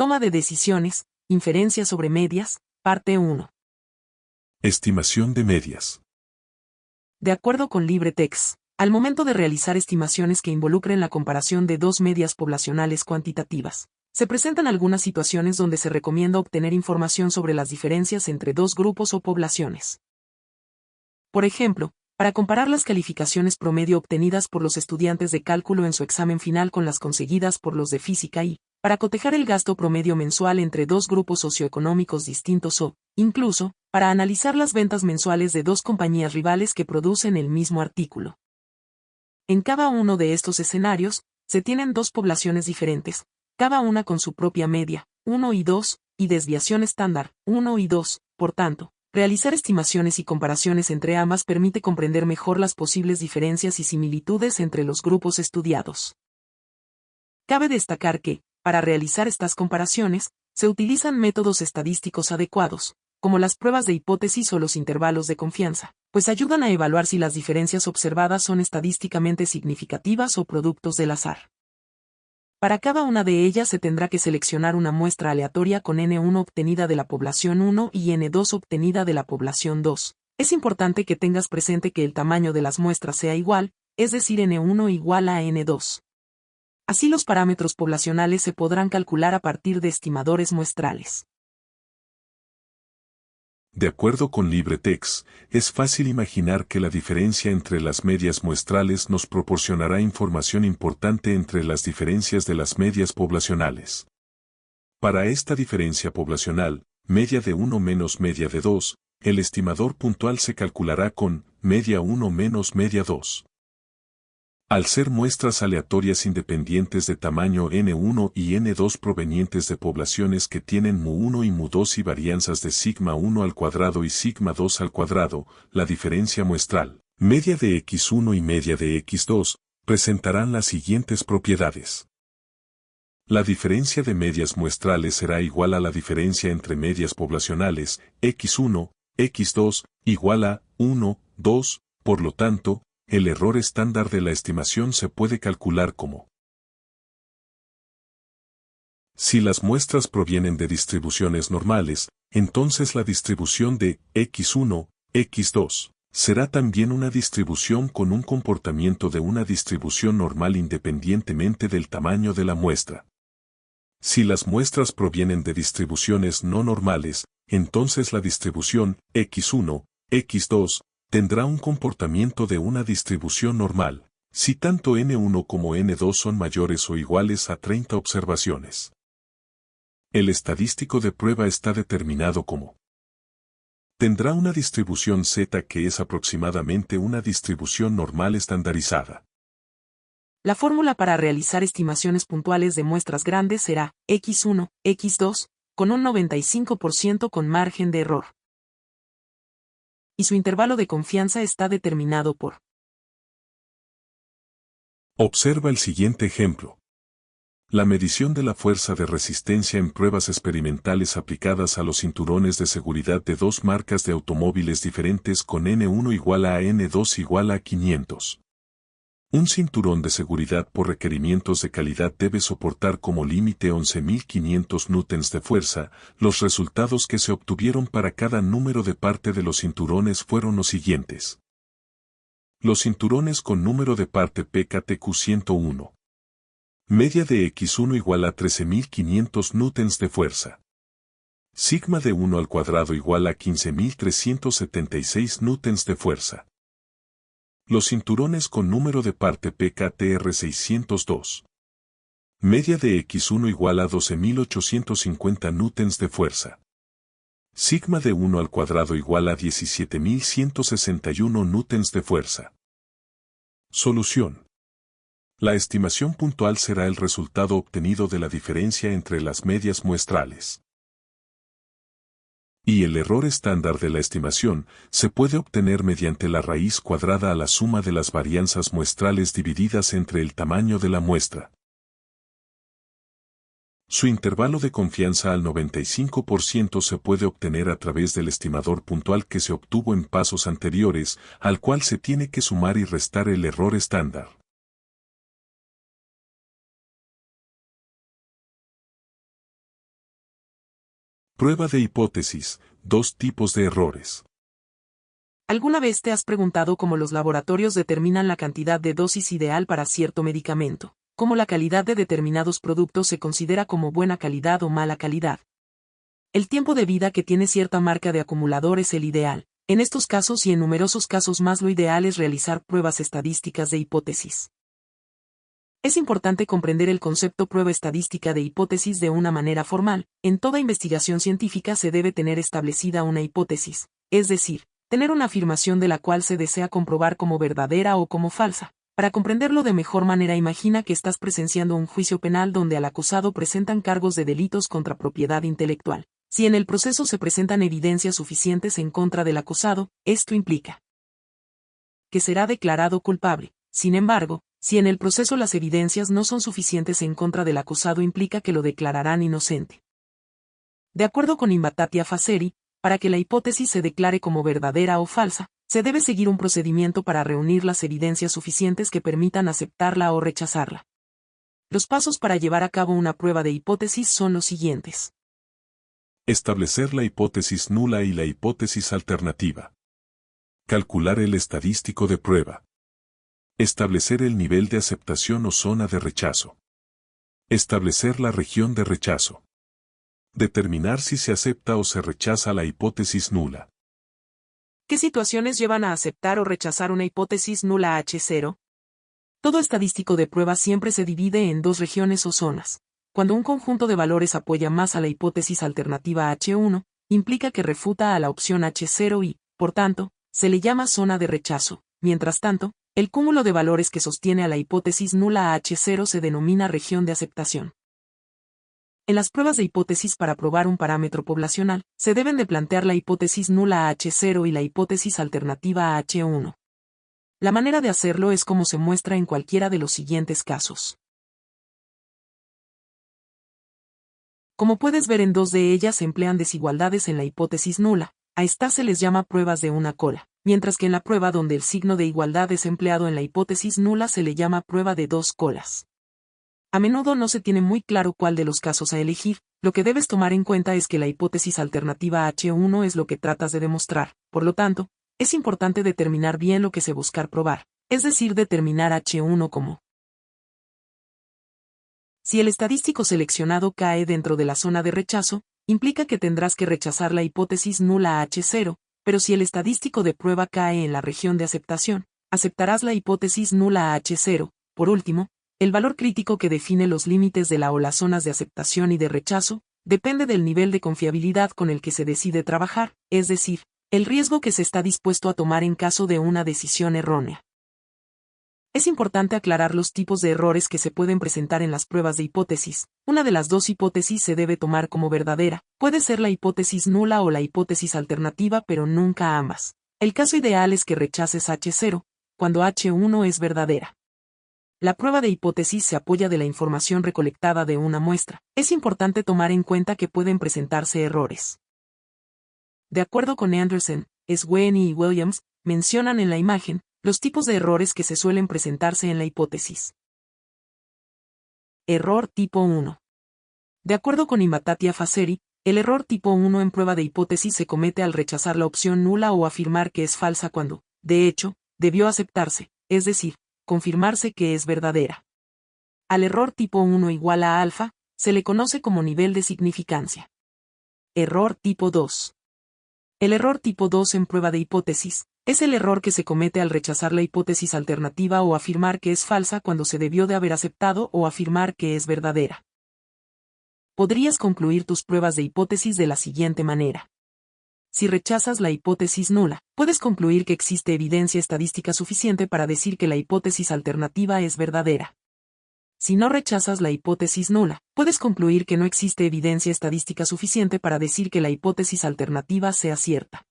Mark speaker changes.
Speaker 1: Toma de decisiones, inferencia sobre medias, parte 1.
Speaker 2: Estimación de medias.
Speaker 1: De acuerdo con LibreText, al momento de realizar estimaciones que involucren la comparación de dos medias poblacionales cuantitativas, se presentan algunas situaciones donde se recomienda obtener información sobre las diferencias entre dos grupos o poblaciones. Por ejemplo, para comparar las calificaciones promedio obtenidas por los estudiantes de cálculo en su examen final con las conseguidas por los de física y, para cotejar el gasto promedio mensual entre dos grupos socioeconómicos distintos o, incluso, para analizar las ventas mensuales de dos compañías rivales que producen el mismo artículo. En cada uno de estos escenarios, se tienen dos poblaciones diferentes, cada una con su propia media, 1 y 2, y desviación estándar, 1 y 2, por tanto, realizar estimaciones y comparaciones entre ambas permite comprender mejor las posibles diferencias y similitudes entre los grupos estudiados. Cabe destacar que, para realizar estas comparaciones, se utilizan métodos estadísticos adecuados, como las pruebas de hipótesis o los intervalos de confianza, pues ayudan a evaluar si las diferencias observadas son estadísticamente significativas o productos del azar. Para cada una de ellas se tendrá que seleccionar una muestra aleatoria con N1 obtenida de la población 1 y N2 obtenida de la población 2. Es importante que tengas presente que el tamaño de las muestras sea igual, es decir, N1 igual a N2. Así los parámetros poblacionales se podrán calcular a partir de estimadores muestrales.
Speaker 2: De acuerdo con LibreText, es fácil imaginar que la diferencia entre las medias muestrales nos proporcionará información importante entre las diferencias de las medias poblacionales. Para esta diferencia poblacional, media de 1 menos media de 2, el estimador puntual se calculará con media 1 menos media 2. Al ser muestras aleatorias independientes de tamaño N1 y N2 provenientes de poblaciones que tienen mu1 y mu2 y varianzas de sigma 1 al cuadrado y sigma 2 al cuadrado, la diferencia muestral, media de x1 y media de x2, presentarán las siguientes propiedades. La diferencia de medias muestrales será igual a la diferencia entre medias poblacionales, x1, x2, igual a 1, 2, por lo tanto, el error estándar de la estimación se puede calcular como: si las muestras provienen de distribuciones normales, entonces la distribución de x1, x2, será también una distribución con un comportamiento de una distribución normal independientemente del tamaño de la muestra. Si las muestras provienen de distribuciones no normales, entonces la distribución x1, x2, tendrá un comportamiento de una distribución normal, si tanto N1 como N2 son mayores o iguales a 30 observaciones. El estadístico de prueba está determinado como: tendrá una distribución Z que es aproximadamente una distribución normal estandarizada.
Speaker 1: La fórmula para realizar estimaciones puntuales de muestras grandes será x1, x2, con un 95% con margen de error. Y su intervalo de confianza está determinado por.
Speaker 2: Observa el siguiente ejemplo. La medición de la fuerza de resistencia en pruebas experimentales aplicadas a los cinturones de seguridad de dos marcas de automóviles diferentes con N1 igual a N2 igual a 500. Un cinturón de seguridad por requerimientos de calidad debe soportar como límite 11.500 newtons de fuerza. Los resultados que se obtuvieron para cada número de parte de los cinturones fueron los siguientes. Los cinturones con número de parte PKTQ101. Media de X1 igual a 13.500 newtons de fuerza. Sigma de 1 al cuadrado igual a 15.376 newtons de fuerza. Los cinturones con número de parte PKTR602. Media de X1 igual a 12.850 newtons de fuerza. Sigma de 1 al cuadrado igual a 17.161 newtons de fuerza. Solución. La estimación puntual será el resultado obtenido de la diferencia entre las medias muestrales. Y el error estándar de la estimación se puede obtener mediante la raíz cuadrada a la suma de las varianzas muestrales divididas entre el tamaño de la muestra. Su intervalo de confianza al 95% se puede obtener a través del estimador puntual que se obtuvo en pasos anteriores, al cual se tiene que sumar y restar el error estándar. Prueba de hipótesis, dos tipos de errores.
Speaker 1: ¿Alguna vez te has preguntado cómo los laboratorios determinan la cantidad de dosis ideal para cierto medicamento? ¿Cómo la calidad de determinados productos se considera como buena calidad o mala calidad? El tiempo de vida que tiene cierta marca de acumulador es el ideal. En estos casos y en numerosos casos más lo ideal es realizar pruebas estadísticas de hipótesis. Es importante comprender el concepto prueba estadística de hipótesis de una manera formal. En toda investigación científica se debe tener establecida una hipótesis, es decir, tener una afirmación de la cual se desea comprobar como verdadera o como falsa. Para comprenderlo de mejor manera, imagina que estás presenciando un juicio penal donde al acusado presentan cargos de delitos contra propiedad intelectual. Si en el proceso se presentan evidencias suficientes en contra del acusado, esto implica que será declarado culpable. Sin embargo, si en el proceso las evidencias no son suficientes en contra del acusado, implica que lo declararán inocente. De acuerdo con Imbattiya Faceri, para que la hipótesis se declare como verdadera o falsa, se debe seguir un procedimiento para reunir las evidencias suficientes que permitan aceptarla o rechazarla. Los pasos para llevar a cabo una prueba de hipótesis son los siguientes.
Speaker 2: Establecer la hipótesis nula y la hipótesis alternativa. Calcular el estadístico de prueba. Establecer el nivel de aceptación o zona de rechazo. Establecer la región de rechazo. Determinar si se acepta o se rechaza la hipótesis nula.
Speaker 1: ¿Qué situaciones llevan a aceptar o rechazar una hipótesis nula H0? Todo estadístico de prueba siempre se divide en dos regiones o zonas. Cuando un conjunto de valores apoya más a la hipótesis alternativa H1, implica que refuta a la opción H0 y, por tanto, se le llama zona de rechazo. Mientras tanto, el cúmulo de valores que sostiene a la hipótesis nula H0 se denomina región de aceptación. En las pruebas de hipótesis para probar un parámetro poblacional, se deben de plantear la hipótesis nula H0 y la hipótesis alternativa H1. La manera de hacerlo es como se muestra en cualquiera de los siguientes casos. Como puedes ver, en dos de ellas se emplean desigualdades en la hipótesis nula. A estas se les llama pruebas de una cola, mientras que en la prueba donde el signo de igualdad es empleado en la hipótesis nula se le llama prueba de dos colas. A menudo no se tiene muy claro cuál de los casos a elegir. Lo que debes tomar en cuenta es que la hipótesis alternativa H1 es lo que tratas de demostrar. Por lo tanto, es importante determinar bien lo que se busca probar, es decir, determinar H1 como. Si el estadístico seleccionado cae dentro de la zona de rechazo, implica que tendrás que rechazar la hipótesis nula H0, pero si el estadístico de prueba cae en la región de aceptación, aceptarás la hipótesis nula H0. Por último, el valor crítico que define los límites de la o las zonas de aceptación y de rechazo, depende del nivel de confiabilidad con el que se decide trabajar, es decir, el riesgo que se está dispuesto a tomar en caso de una decisión errónea. Es importante aclarar los tipos de errores que se pueden presentar en las pruebas de hipótesis. Una de las dos hipótesis se debe tomar como verdadera, puede ser la hipótesis nula o la hipótesis alternativa, pero nunca ambas. El caso ideal es que rechaces H0, cuando H1 es verdadera. La prueba de hipótesis se apoya de la información recolectada de una muestra. Es importante tomar en cuenta que pueden presentarse errores. De acuerdo con Anderson, Sweeney y Williams, mencionan en la imagen los tipos de errores que se suelen presentarse en la hipótesis. Error tipo 1. De acuerdo con Imbattiya Faceri, el error tipo 1 en prueba de hipótesis se comete al rechazar la opción nula o afirmar que es falsa cuando, de hecho, debió aceptarse, es decir, confirmarse que es verdadera. Al error tipo 1 igual a alfa, se le conoce como nivel de significancia. Error tipo 2. El error tipo 2 en prueba de hipótesis es el error que se comete al rechazar la hipótesis alternativa o afirmar que es falsa cuando se debió de haber aceptado o afirmar que es verdadera. Podrías concluir tus pruebas de hipótesis de la siguiente manera. Si rechazas la hipótesis nula, puedes concluir que existe evidencia estadística suficiente para decir que la hipótesis alternativa es verdadera. Si no rechazas la hipótesis nula, puedes concluir que no existe evidencia estadística suficiente para decir que la hipótesis alternativa sea cierta.